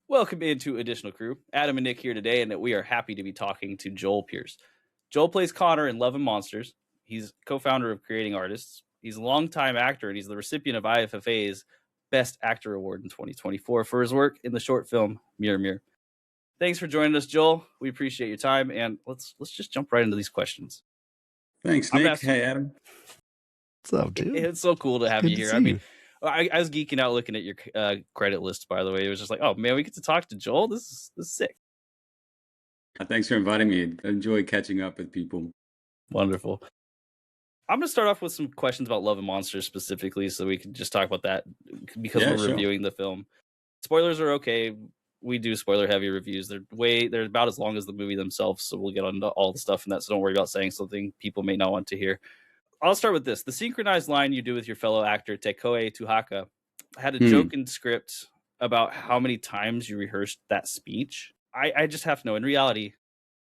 Welcome into Additional Crew. Adam and Nick here today, and we are happy to be talking to Joel Pierce. Joel plays Connor in Love and Monsters. He's co-founder of Creating Artists. He's a longtime actor, and he's the recipient of IFFA's Best Actor Award in 2024 for his work in the short film Mirror Mirror. Thanks for joining us, Joel. We appreciate your time, and let's just jump right into these questions. Thanks, I'm gonna Nick. ask- Hey, Adam. What's up, dude? It's so cool to have Good you to here. see I mean, you. I was geeking out looking at your credit list. By the way, it was just like, oh man, we get to talk to Joel. This is sick. Thanks for inviting me. I enjoy catching up with people. Wonderful. I'm going to start off with some questions about Love and Monsters specifically, so we can just talk about that because Yeah, we're sure. reviewing the film. Spoilers are okay. We do spoiler heavy reviews. They're about as long as the movie themselves, so we'll get on all the stuff in that. So don't worry about saying something people may not want to hear. I'll start with this: the synchronized line you do with your fellow actor Tekoe Tuhaka had a joke in script about how many times you rehearsed that speech. I just have to know, in reality,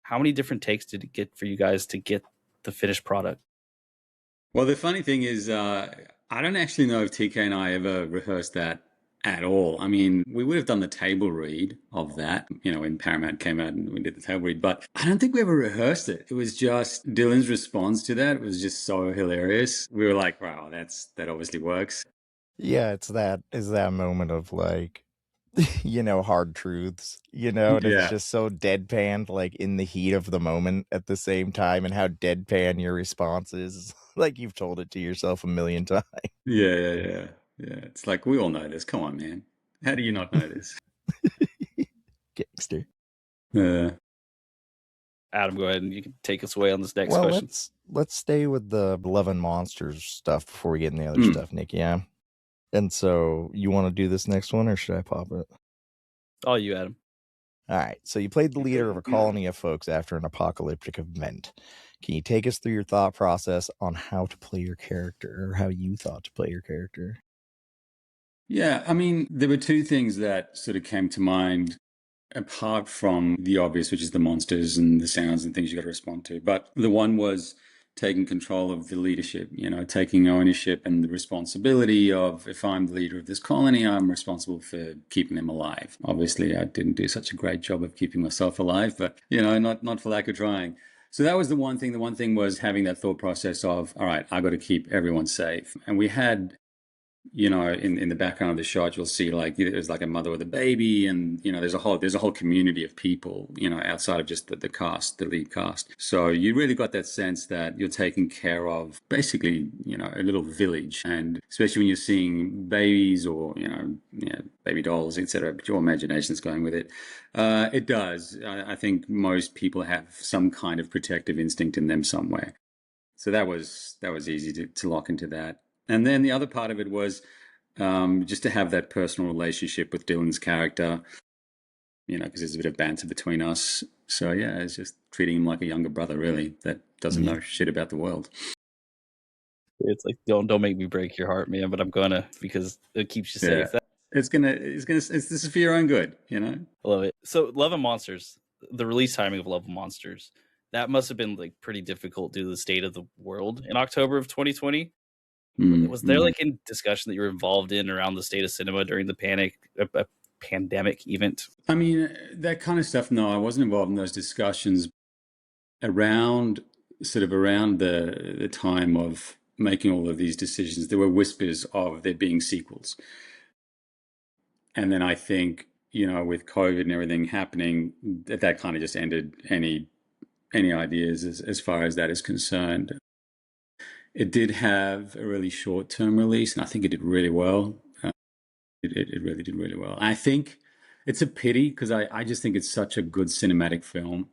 how many different takes did it get for you guys to get the finished product? Well, the funny thing is, I don't actually know if TK and I ever rehearsed that at all. I mean, we would have done the table read of that, when Paramount came out and we did the table read, but I don't think we ever rehearsed it. It was just Dylan's response to that was just so hilarious. We were like, wow, that obviously works. Yeah, it's that moment of like, hard truths, and it's just so deadpan, like in the heat of the moment at the same time, and how deadpan your response is, like you've told it to yourself a million times. Yeah. It's like, we all know this. Come on, man. How do you not know this? Gangster. Adam, go ahead and you can take us away on this next Well, question. let's stay with the Love and Monsters stuff before we get in the other stuff, Nick. Yeah. And so, you want to do this next one, or should I pop it? All you, Adam. All right. So you played the leader of a colony of folks after an apocalyptic event. Can you take us through your thought process on how to play your character, or how you thought to play your character? Yeah, I mean, there were two things that sort of came to mind apart from the obvious, which is the monsters and the sounds and things you got to respond to. But the one was taking control of the leadership, taking ownership and the responsibility of, if I'm the leader of this colony, I'm responsible for keeping them alive. Obviously, I didn't do such a great job of keeping myself alive, but, not for lack of trying. So that was the one thing. The one thing was having that thought process of, all right, I got to keep everyone safe. And we had, in the background of the shot, you'll see like there's like a mother with a baby, and there's a whole community of people, outside of just the cast, the lead cast. So you really got that sense that you're taking care of basically, a little village, and especially when you're seeing babies or baby dolls, etc. But your imagination's going with it. It does. I think most people have some kind of protective instinct in them somewhere. So that was easy to lock into that. And then the other part of it was just to have that personal relationship with Dylan's character, because there's a bit of banter between us. So yeah, it's just treating him like a younger brother, really, that doesn't know shit about the world. It's like, don't make me break your heart, man, but I'm gonna, because it keeps you safe. This is for your own good, I love it. So Love and Monsters, the release timing of Love and Monsters, that must have been like pretty difficult due to the state of the world in October of 2020. Was there like a discussion that you were involved in around the state of cinema during the pandemic event? I mean, that kind of stuff, no, I wasn't involved in those discussions. Around the time of making all of these decisions, there were whispers of there being sequels. And then I think, with COVID and everything happening, that kind of just ended any ideas as far as that is concerned. It did have a really short-term release, and I think it did really well. It really did really well. I think it's a pity because I just think it's such a good cinematic film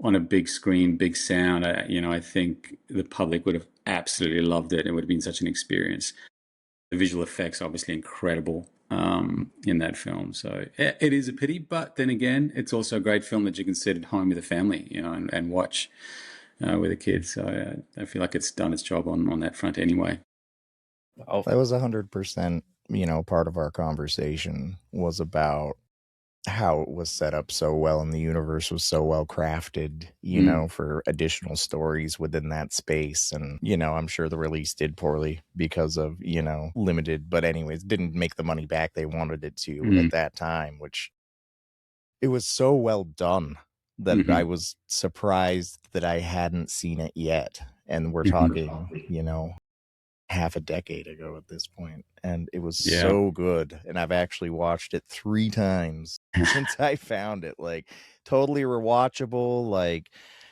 on a big screen, big sound. I think the public would have absolutely loved it. It would have been such an experience. The visual effects, obviously, incredible in that film. So it is a pity, but then again, it's also a great film that you can sit at home with a family, and watch with a kid. So I feel like it's done its job on that front anyway. That was 100%, part of our conversation was about how it was set up so well and the universe was so well crafted, for additional stories within that space. And, I'm sure the release did poorly because of, limited, but anyways, didn't make the money back they wanted it to at that time, which it was so well done that I Mhm. was surprised that I hadn't seen it yet. And we're Mhm. talking, you know, half a decade ago at this point, and it was Yeah. so good. And I've actually watched it 3 times since I found it. Like, totally rewatchable, like,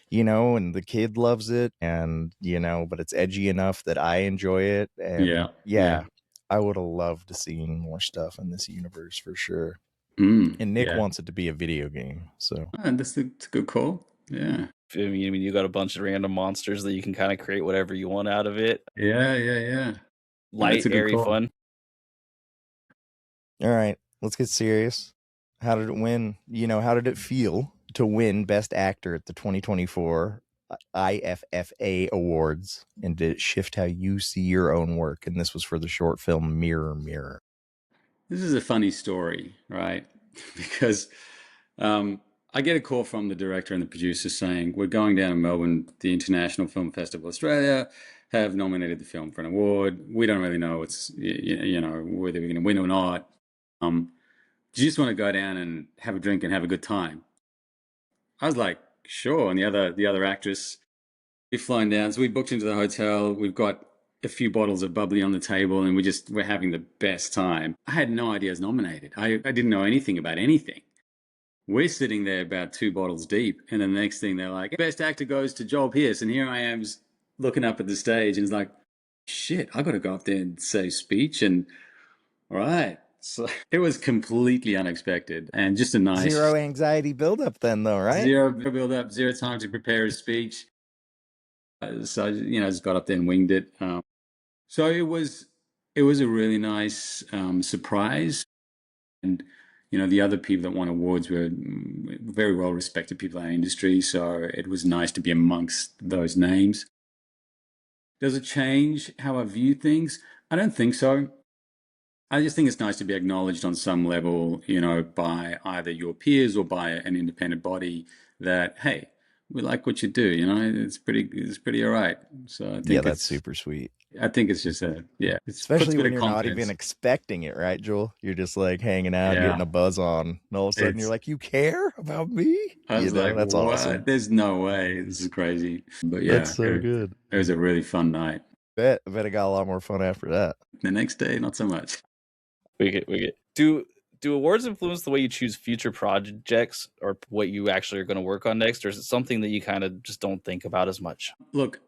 you know, and the kid loves it, and you know, but it's edgy enough that I enjoy it. And Yeah. Yeah. yeah, I would have loved to see more stuff in this universe for sure. And Nick Yeah. wants it to be a video game, so That's a good call. Yeah. I mean, you got a bunch of random monsters that you can kind of create whatever you want out of it. Yeah. Yeah. Yeah. That's Light, a good airy, call. fun. all right, let's get serious. How did it win? You know, how did it feel to win Best Actor at the 2024 IFFA Awards? And did it shift how you see your own work? And this was for the short film Mirror Mirror. This is a funny story, right? Because I get a call from the director and the producer saying, we're going down to Melbourne, the International Film Festival Australia, have nominated the film for an award. We don't really know you know, whether we're going to win or not. Do you just want to go down and have a drink and have a good time? I was like, sure. And the other actress, we've flown down. So we booked into the hotel. We've got a few bottles of bubbly on the table and we're having the best time. I had no idea I was nominated. I didn't know anything about anything. We're sitting there about 2 bottles deep. And then the next thing they're like, best actor goes to Joel Pearce. And here I am looking up at the stage and it's like, shit, I got to go up there and say speech. And all right. So it was completely unexpected and just a nice Zero anxiety buildup then, though, right? zero build up, zero time to prepare a speech. So, you know, I just got up there and winged it. So it was a really nice surprise. And, you know, the other people that won awards were very well respected people in our industry. So it was nice to be amongst those names. Does it change how I view things? I don't think so. I just think it's nice to be acknowledged on some level, you know, by either your peers or by an independent body that, hey, we like what you do, you know, it's pretty all right. So I think that's super sweet. I think it's just it Especially puts a bit when of you're not confidence. even expecting it, right, Joel? You're just like hanging out, getting Yeah. a buzz on, and all of a sudden you're like, you care about me? I was like, That's what? awesome. There's no way. This is crazy. But yeah, That's so good. It was a really fun night. I bet I got a lot more fun after that. The next day, not so much. We get. Do awards influence the way you choose future projects or what you actually are going to work on next, or is it something that you kind of just don't think about as much? Look,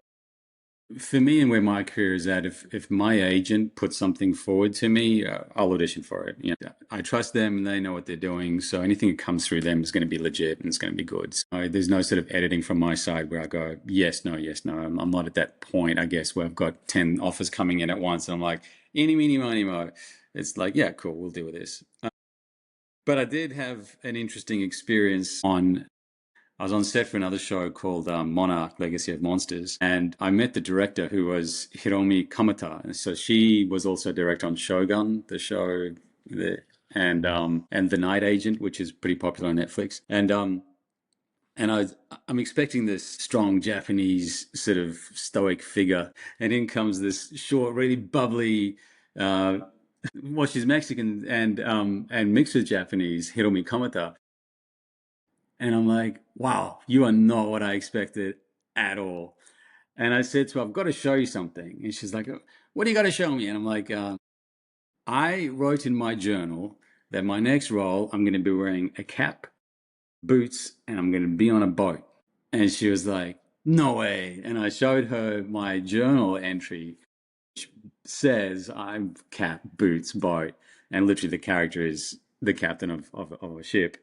for me and where my career is at, if my agent puts something forward to me, I'll audition for it. You know, I trust them and they know what they're doing. So anything that comes through them is going to be legit and it's going to be good. So there's no sort of editing from my side where I go, yes, no, yes, no. I'm not at that point, I guess, where I've got 10 offers coming in at once. And I'm like, eeny, meeny, miny, mo. It's like, yeah, cool, we'll deal with this. But I did have an interesting experience I was on set for another show called Monarch, Legacy of Monsters, and I met the director who was Hiromi Kamata. And so she was also director on Shogun, the show, and The Night Agent, which is pretty popular on Netflix. And I'm expecting this strong Japanese sort of stoic figure, and in comes this short, really bubbly. Well, she's Mexican and mixed with Japanese, Hiromi Kamata. And I'm like, wow, you are not what I expected at all. And I said to her, I've got to show you something. And she's like, what do you got to show me? And I'm like, I wrote in my journal that my next role, I'm going to be wearing a cap, boots, and I'm going to be on a boat. And she was like, no way. And I showed her my journal entry, which says I'm cap, boots, boat. And literally the character is the captain of a ship.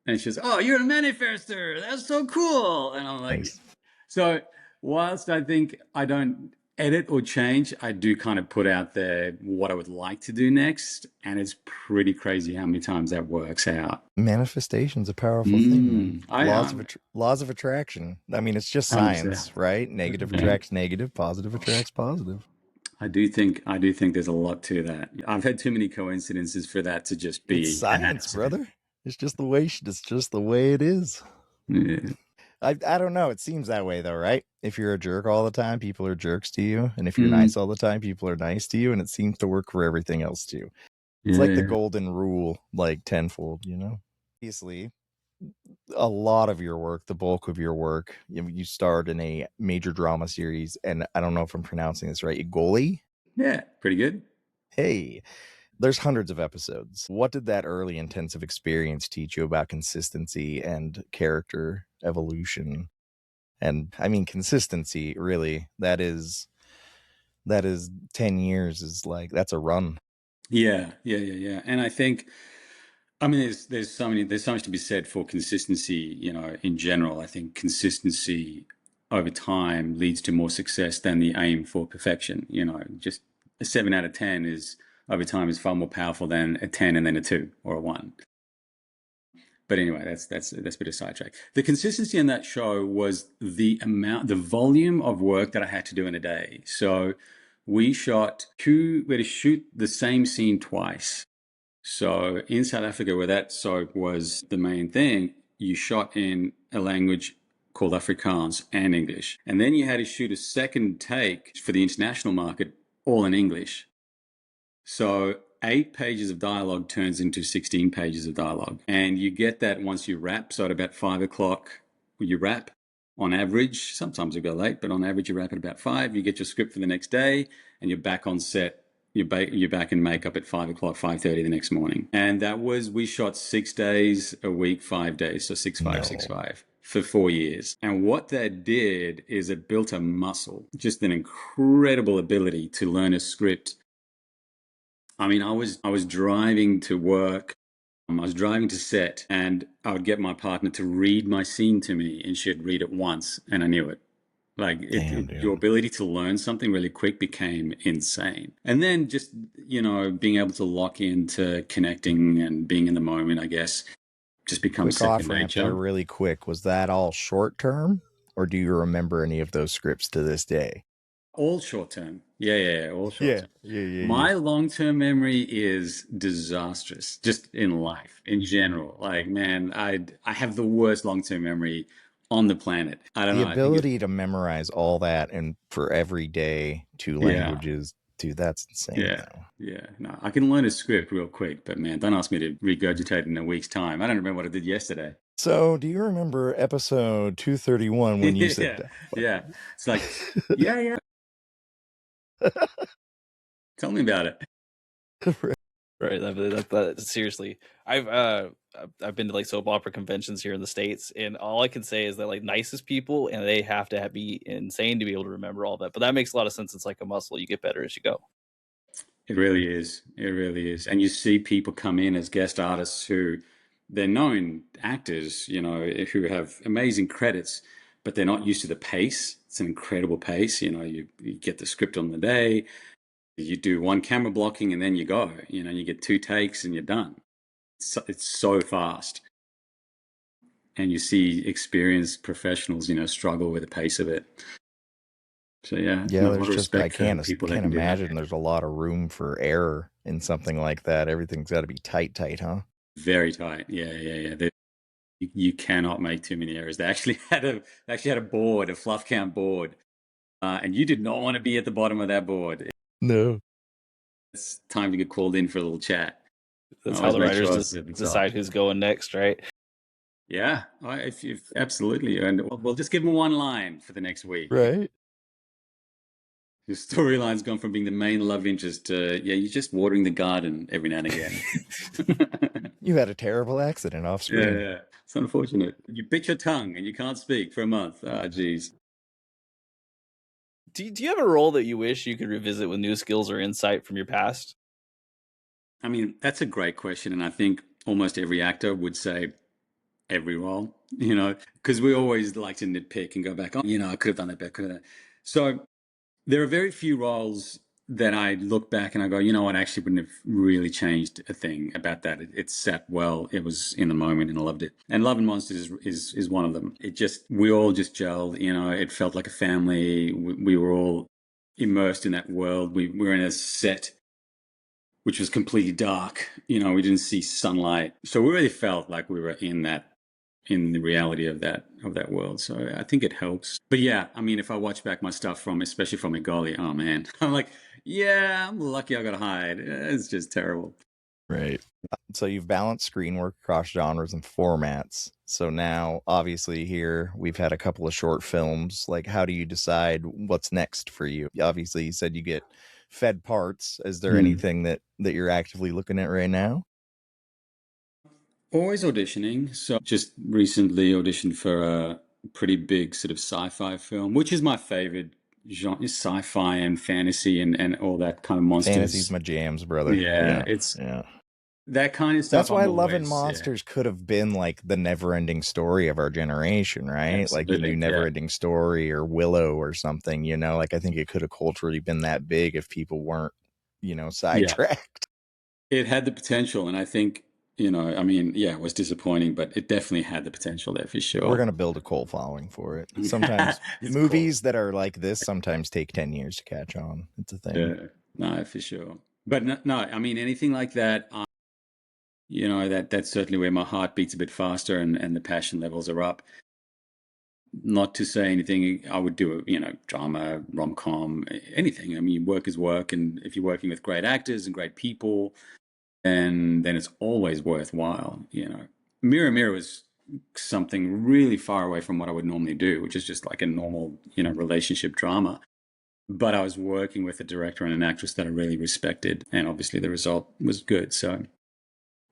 And she's, oh, you're a manifester. That's so cool. And I'm like, Nice. so whilst I think I don't edit or change, I do kind of put out there what I would like to do next. And it's pretty crazy how many times that works out. Manifestation's a powerful thing, man. Laws of attraction. I mean, it's just science, 100%. right? Negative attracts negative, positive attracts positive. I do think there's a lot to that. I've had too many coincidences for that to just be It's science, brother. It's just the way it is. Yeah. I don't know. It seems that way though, right? If you're a jerk all the time, people are jerks to you, and if you're nice all the time, people are nice to you, and it seems to work for everything else too. It's like the golden rule, like tenfold, you know? Obviously, a lot of your work, the bulk of your work, you starred in a major drama series, and I don't know if I'm pronouncing this right, Igoli? Yeah, pretty good. Hey, there's hundreds of episodes. What did that early intensive experience teach you about consistency and character evolution? And I mean, consistency, really, that is 10 years is like, that's a run. Yeah. And I think, I mean, there's so much to be said for consistency, in general. I think consistency over time leads to more success than the aim for perfection. Just a 7 out of 10 is over time is far more powerful than a 10 and then a 2 or a 1. But anyway, that's a bit of sidetrack. The consistency in that show was the volume of work that I had to do in a day. So we had to shoot the same scene twice. So in South Africa, where that soap was the main thing, you shot in a language called Afrikaans and English. And then you had to shoot a second take for the international market, all in English. So 8 pages of dialogue turns into 16 pages of dialogue. And you get that once you wrap. So at about 5 o'clock, you wrap on average. Sometimes you go late, but on average, you wrap at about 5. You get your script for the next day, and you're back on set. You're back in makeup at 5 o'clock, 5:30 the next morning. And we shot 6 days a week, 5 days. So 6-5 for 4 years. And what that did is it built a muscle, just an incredible ability to learn a script. I mean, I was driving to work. I was driving to set, and I would get my partner to read my scene to me, and she'd read it once, and I knew it. Like your ability to learn something really quick became insane. And then just, being able to lock into connecting and being in the moment, I guess, just becomes second nature. There really quick. Was that all short term, or do you remember any of those scripts to this day? All short term. Yeah, all short term. Yeah. My long-term memory is disastrous, just in life, in general. Like, man, I have the worst long-term memory on the planet. I don't know. The ability to memorize all that and for every day 2 languages, dude, that's insane. Yeah. No, I can learn a script real quick, but man, don't ask me to regurgitate in a week's time. I don't remember what I did yesterday. So, do you remember episode 231 when you said that? Yeah. It's like, yeah. Tell me about it. Right. That seriously, I've been to like soap opera conventions here in the States, and all I can say is that like nicest people, and they have to be insane to be able to remember all that. But that makes a lot of sense. It's like a muscle; you get better as you go. It really is. And you see people come in as guest artists who they're known actors, who have amazing credits, but they're not used to the pace. It's an incredible pace. You get the script on the day. You do one camera blocking and then you go. You get 2 takes and you're done. It's so fast. And you see experienced professionals, struggle with the pace of it. So yeah, there's just I can't imagine there's a lot of room for error in something like that. Everything's got to be tight, huh? Very tight. Yeah. You cannot make too many errors. They actually had a board, a fluff count board, and you did not want to be at the bottom of that board. No. It's time to get called in for a little chat. That's how the writers decide who's going next, right? Yeah, absolutely. And we'll just give them one line for the next week. Right. Your storyline's gone from being the main love interest to, you're just watering the garden every now and again. You had a terrible accident off screen. Yeah. It's unfortunate. You bit your tongue and you can't speak for a month. Ah, geez. Do you have a role that you wish you could revisit with new skills or insight from your past? I mean, that's a great question. And I think almost every actor would say every role, because we always like to nitpick and go back, I could have done that better. So there are very few roles that I look back and I go, I actually wouldn't have really changed a thing about that. It sat well. It was in the moment and I loved it. And Love and Monsters is one of them. We all just gelled, it felt like a family. We were all immersed in that world. We were in a set which was completely dark. We didn't see sunlight. So we really felt like we were in the reality of that world. So I think it helps. But yeah, I mean, if I watch back my stuff especially from Igoli, oh man, I'm like, yeah, I'm lucky I got to hide. It's just terrible. Right. So you've balanced screen work across genres and formats. So now, obviously, here we've had a couple of short films. Like, how do you decide what's next for you? Obviously, you said you get fed parts. Is there anything that you're actively looking at right now? Always auditioning. So just recently auditioned for a pretty big sort of sci-fi film, which is my favorite genre, sci-fi and fantasy and all that kind of Fantasy's monsters. my jams, brother. Yeah, Yeah, it's yeah. that kind of That's stuff why I'm Love and always, yeah, Monsters could have been like the never-ending story of our generation, right? Like you do absolutely. Yeah. Never-ending Story or Willow or something, Like I think it could have culturally been that big if people weren't, Yeah. sidetracked. It had the potential, and I think, I mean, yeah, it was disappointing, but it definitely had the potential there for We're sure. gonna build a cult following for it. Sometimes It's cool. movies that are like this sometimes take 10 years to catch on. It's a thing. Yeah, no, for sure. But no, no, I mean, anything like that, that's certainly where my heart beats a bit faster and the passion levels are up. Not to say anything, I would do drama, rom-com, anything. I mean, work is work, and if you're working with great actors and great people, and then it's always worthwhile. Mirror Mirror was something really far away from what I would normally do, which is just like a normal, relationship drama. But I was working with a director and an actress that I really respected, and obviously the result was good. So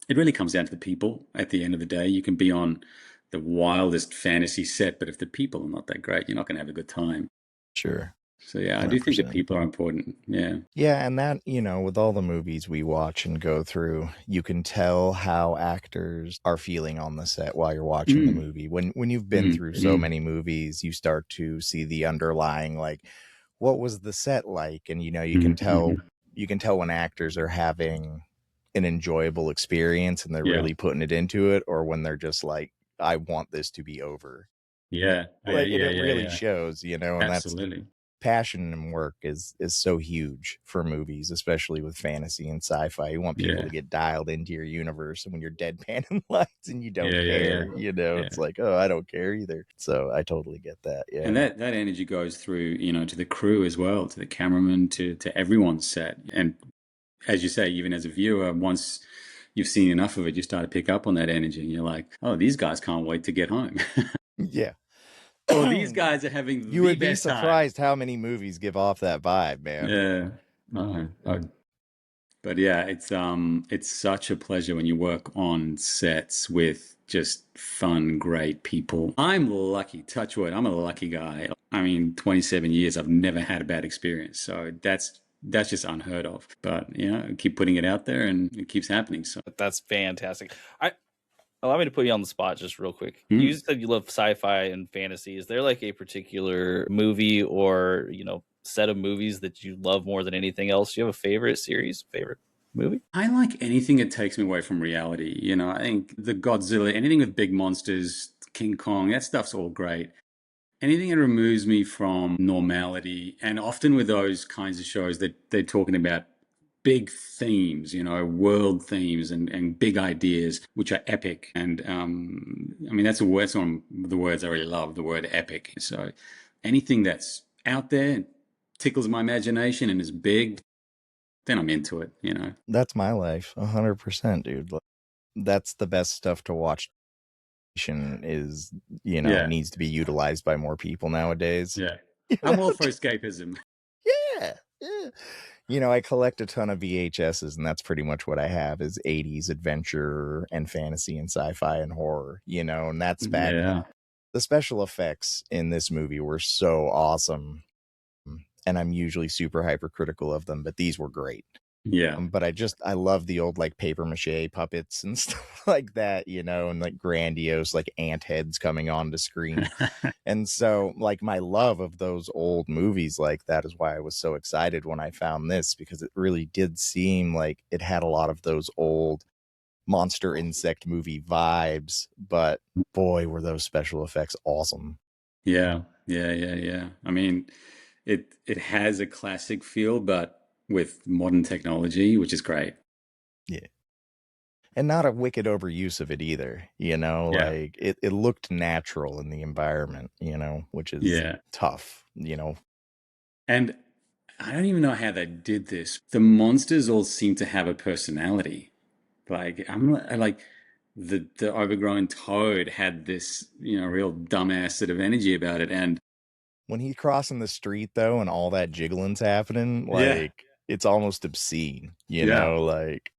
it really comes down to the people. At the end of the day, you can be on the wildest fantasy set, but if the people are not that great, you're not going to have a good time. Sure. So yeah, I do think that 100%. people are important. Yeah. Yeah, and that, with all the movies we watch and go through, you can tell how actors are feeling on the set while you're watching the movie. When you've been through so many movies, you start to see the underlying, like, what was the set like? And you can tell when actors are having an enjoyable experience and they're Yeah. really putting it into it, or when they're just like, I want this to be over. Yeah. Yeah. Like, and Yeah. it Yeah. really Yeah. shows, and that's Absolutely. passion and work is so huge for movies, especially with fantasy and sci-fi. You want people Yeah. to get dialed into your universe, and when you're deadpanning lights and you don't Yeah. Yeah. care, Yeah. it's like, oh, I don't care either. So I totally get that. And Yeah. that energy goes through, to the crew as well, to the cameraman, to everyone's set. And as you say, even as a viewer, once you've seen enough of it, you start to pick up on that energy, and you're like, oh, these guys can't wait to get home. Yeah. Or these guys are having You the would be best time. surprised how many movies give off that vibe, man. Yeah. But yeah, it's such a pleasure when you work on sets with just fun, great people. I'm lucky, touch wood, I'm a lucky guy. I mean, 27 years, I've never had a bad experience. So that's just unheard of. But keep putting it out there and it keeps happening. So That's fantastic. Allow me to put you on the spot just real quick. You said you love sci-fi and fantasy. Is there like a particular movie or, set of movies that you love more than anything else? Do you have a favorite series, favorite movie? I like anything that takes me away from reality. I think the Godzilla, anything with big monsters, King Kong, that stuff's all great. Anything that removes me from normality, and often with those kinds of shows that they're talking about big themes, world themes and big ideas, which are epic. And I mean, that's one of the words I really love, the word epic. So anything that's out there tickles my imagination and is big, then I'm into it. That's my life, 100%, dude. That's the best stuff to watch. Is Yeah. needs to be utilized by more people nowadays. Yeah. I'm all for escapism. Yeah, yeah. I collect a ton of VHSs, and that's pretty much what I have is 80s adventure and fantasy and sci-fi and horror, and that's back. Yeah. The special effects in this movie were so awesome, and I'm usually super hypercritical of them, but these were great. Yeah. But I love the old like paper mache puppets and stuff like that, and like grandiose like ant heads coming onto screen. And so like my love of those old movies like that is why I was so excited when I found this, because it really did seem like it had a lot of those old monster insect movie vibes, but boy, were those special effects awesome. Yeah. Yeah. Yeah. Yeah. I mean, it has a classic feel, but with modern technology, which is great. Yeah. And not a wicked overuse of it either, Yeah. like it looked natural in the environment, which is Yeah. tough, And I don't even know how they did this. The monsters all seem to have a personality. Like I'm like the overgrown toad had this, real dumbass sort of energy about it, and When he's crossing the street though, and all that jiggling's happening, yeah, like it's almost obscene. yeah, Like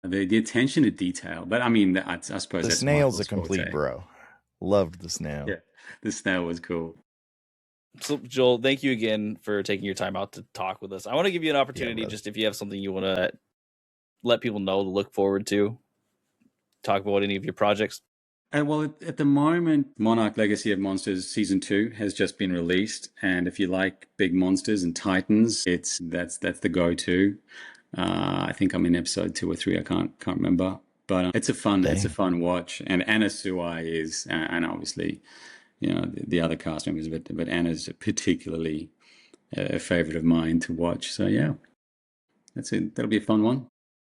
the attention to detail. But I mean, I suppose the that's snail's a Michael's complete forte. bro. Loved the snail. Yeah, the snail was cool. So, Joel, thank you again for taking your time out to talk with us. I want to give you an opportunity, just if you have something you want to let people know to look forward to, talk about any of your projects. Well, at the moment, Monarch Legacy of Monsters Season 2 has just been released, and if you like big monsters and titans, that's the go-to. I think I'm in episode 2 or 3. I can't remember, but it's a fun watch. And Anna Suai is, and obviously, the other cast members, but Anna's particularly a favorite of mine to watch. So yeah, that's it. That'll be a fun one.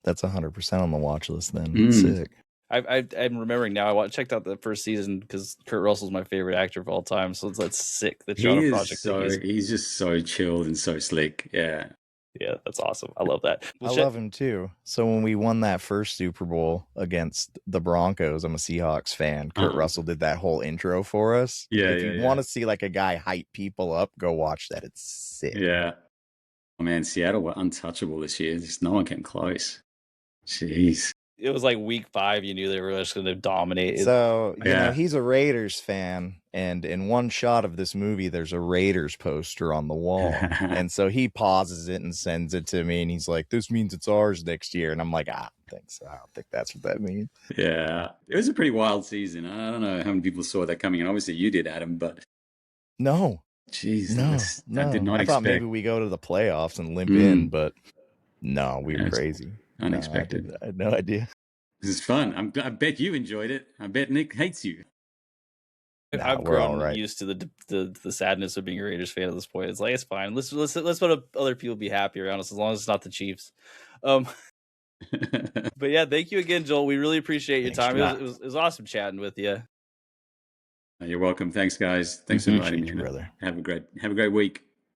That's 100% on the watch list. Then sick. I'm remembering now. I checked out the first season because Kurt Russell's my favorite actor of all time. So that's sick that you're on a project. He's just so chilled and so slick. Yeah. Yeah, that's awesome. I love that. I love him too. So when we won that first Super Bowl against the Broncos, I'm a Seahawks fan. Kurt Russell did that whole intro for us. Yeah. If you want to see like a guy hype people up, go watch that. It's sick. Yeah. Oh man, Seattle were untouchable this year. Just no one came close. Jeez. It was like week 5. You knew they were just going to dominate. So, you know, he's a Raiders fan. And in one shot of this movie, there's a Raiders poster on the wall. And so he pauses it and sends it to me. And he's like, this means it's ours next year. And I'm like, I don't think so. I don't think that's what that means. Yeah. It was a pretty wild season. I don't know how many people saw that coming. And obviously you did, Adam, but... No. Jeez. No. I did not expect. I thought maybe we go to the playoffs and limp in, but no, we were crazy. Unexpected. No, I had no idea. This is fun. I bet you enjoyed it. I bet Nick hates you. I've grown used to the sadness of being a Raiders fan at this point. It's like, it's fine. Let's let other people be happy around us as long as it's not the Chiefs. But yeah, thank you again, Joel. We really appreciate your time. It was awesome chatting with you. You're welcome. Thanks, guys. Thanks for inviting me, brother. Have a great week.